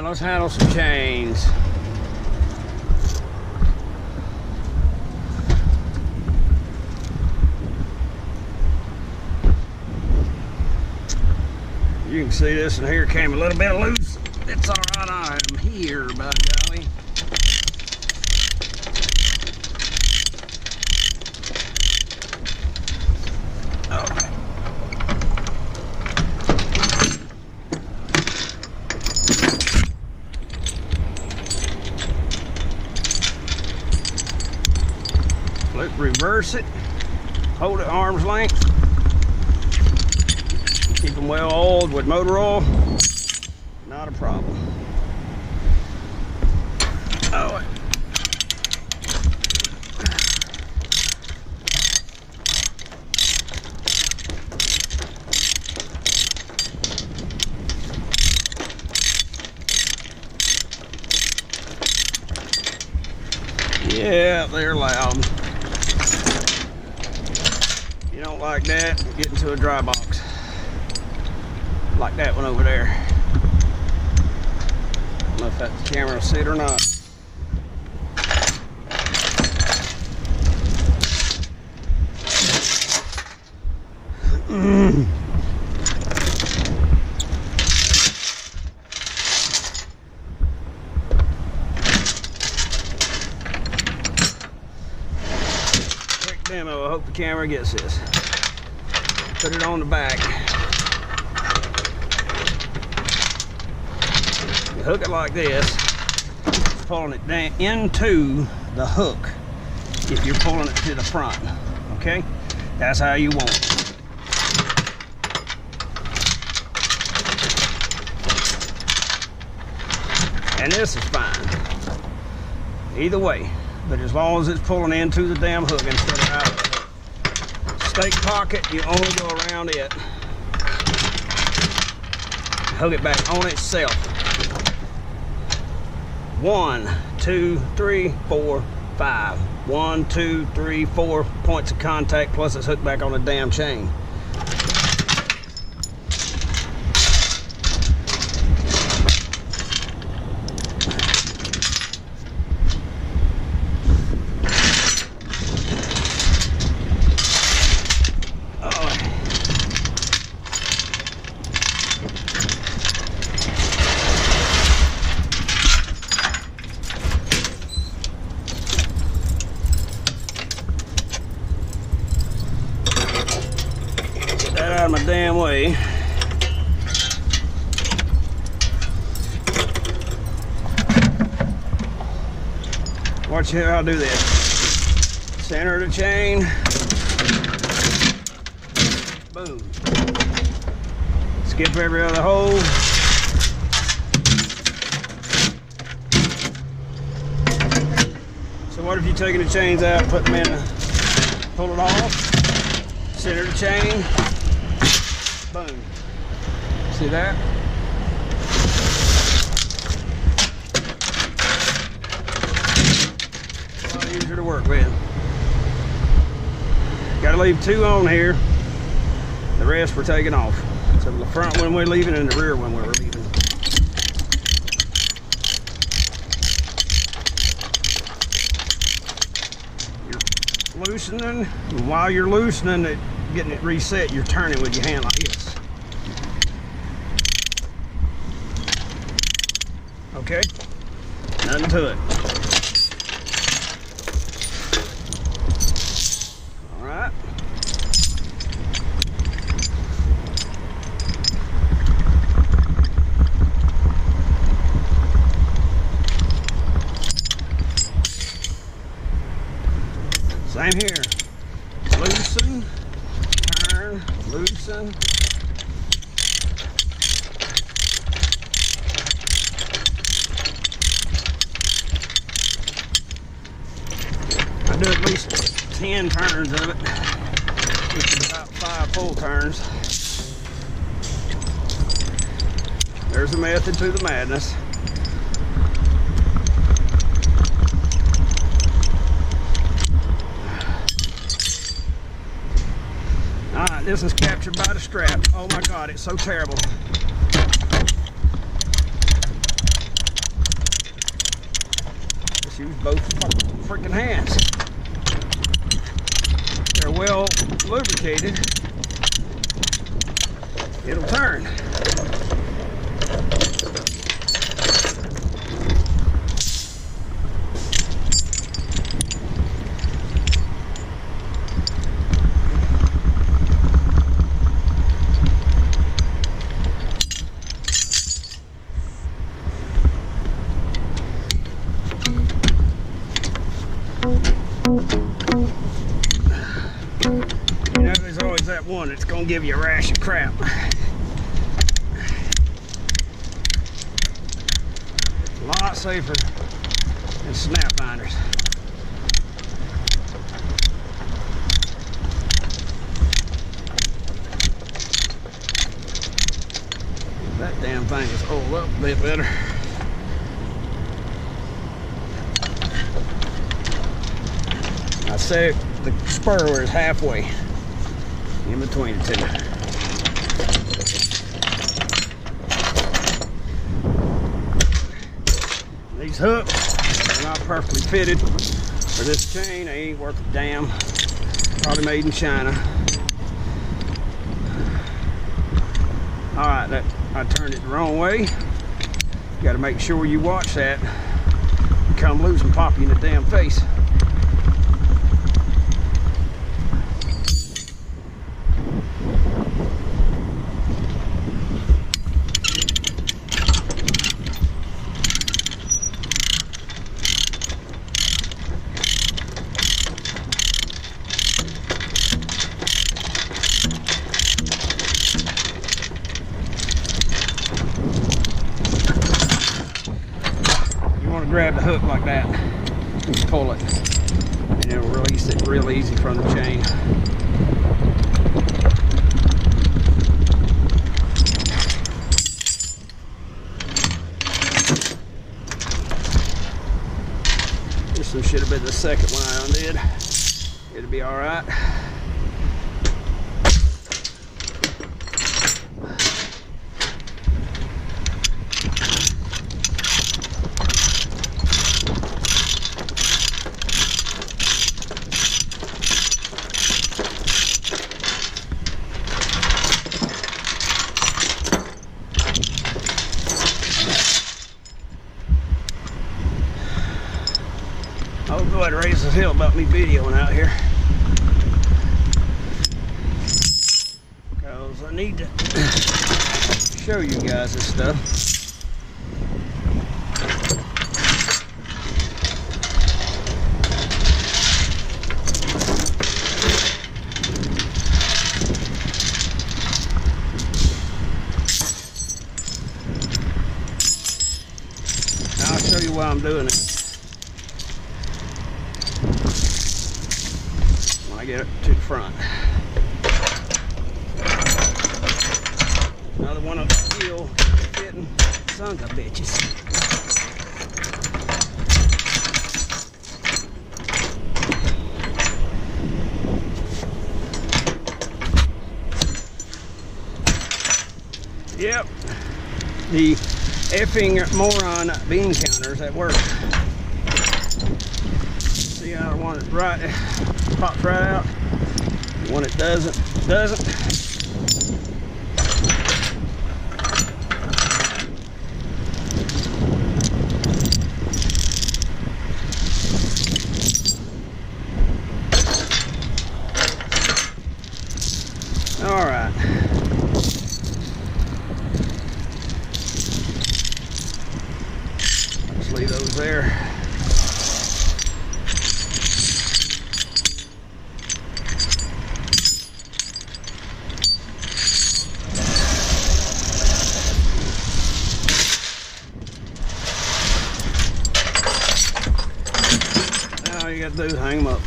Alright, let's handle some chains. You can see this in here came a little bit loose. It's alright, I'm here, by golly. Okay. Look, reverse it. Hold it arm's length. Keep them well oiled with motor oil. Not a problem. Oh. Yeah, they're loud. If you don't like that, get into a dry box. Like that one over there. I don't know if that camera will see it or not. Quick demo, I hope the camera gets this. Put it on the back. You hook it like this, pulling it down into the hook if you're pulling it to the front, okay? That's how you want it. And this is fine, either way, but as long as it's pulling into the damn hook instead of out of the hook. Stake pocket, you only go around it. Hook it back on itself. 1, 2, 3, 4, 5. 1, 2, 3, 4 points of contact, plus it's hooked back on the damn chain. Out of my damn way. Watch how I do this. Center of the chain. Boom. Skip every other hole. So what if you're taking the chains out, put them in, pull it off, center the chain. Boom. See that? A lot easier to work with. Got to leave 2 on here. The rest we're taking off. So the front one we're leaving and the rear one we're leaving. You're loosening, and while you're loosening it, getting it reset, you're turning with your hand like this. Okay? Nothing to it. Alright. Same here. Loosen. Turn, loosen. I do at least 10 turns of it, which is about 5 full turns. There's a method to the madness. Alright, this is captured by the strap. Oh my God, it's so terrible. use both freaking hands. They're well lubricated. It'll turn. You know, there's always that one that's gonna give you a rash of crap. A lot safer than snap binders. That damn thing is oiled up a bit better. I say the spur is halfway in between the two. These hooks are not perfectly fitted for this chain. They ain't worth a damn. Probably made in China. Alright, that I turned it the wrong way. You gotta make sure you watch that. You come loose and pop you in the damn face. Grab the hook like that and pull it, and it'll release it real easy from the chain. This one should have been the second one I undid. It'll be all right. I'll go ahead and raise the hill about me videoing out here, because I need to show you guys this stuff. Now I'll show you why I'm doing it. I get it to the front. Another one of the steel fitting sons of bitches. Yep, the effing moron bean counters at work. See how I want it right. Pops right out. When it doesn't. All right. Just leave those there. All you gotta do is hang them up.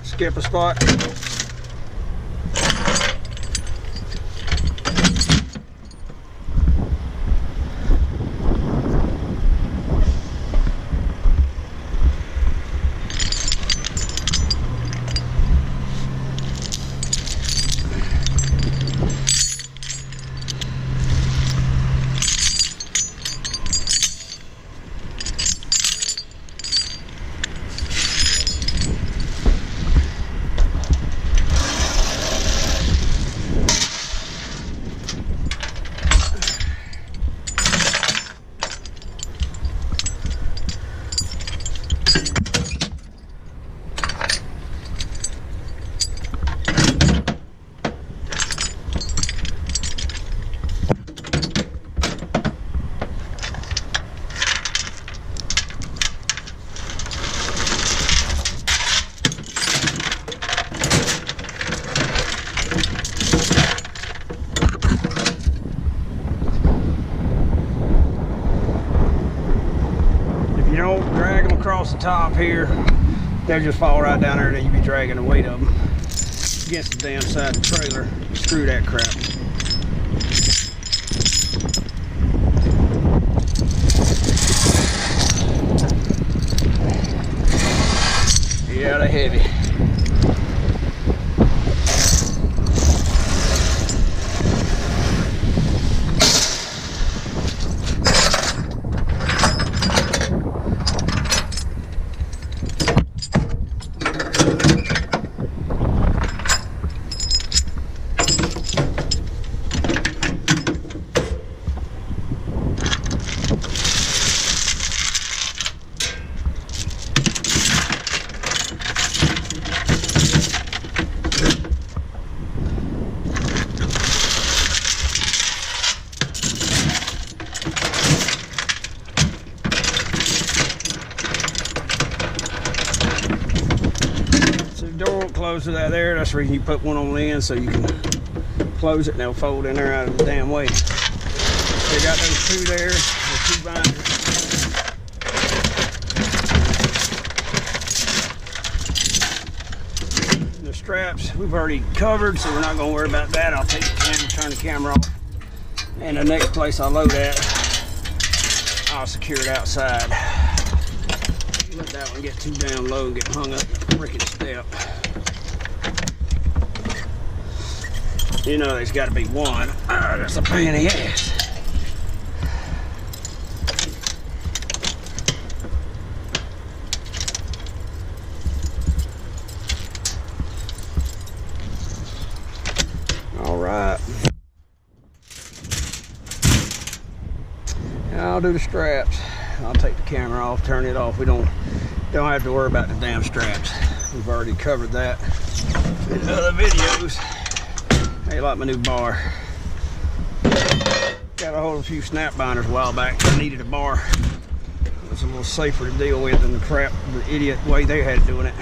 Skip a spot. you don't drag them across the top here, they'll just fall right down there, and then you be dragging the weight of them against the damn side of the trailer. Screw that crap. Yeah, they're heavy. Close to that there. That's the reason you put one on the end, so you can close it and they'll fold in there out of the damn way. They got those two there, the two binders. The straps we've already covered, so we're not going to worry about that. I'll take the camera, turn the camera off, and the next place I load at, I'll secure it outside. Let that one get too damn low and get hung up the freaking step. You know there's got to be one. That's a pain in the ass. All right. Now I'll do the straps. I'll take the camera off, turn it off. We don't have to worry about the damn straps. We've already covered that in other videos. Hey, like my new bar. Got a hold of a few snap binders a while back. I needed a bar. It was a little safer to deal with than the crap, the idiot way they had doing it.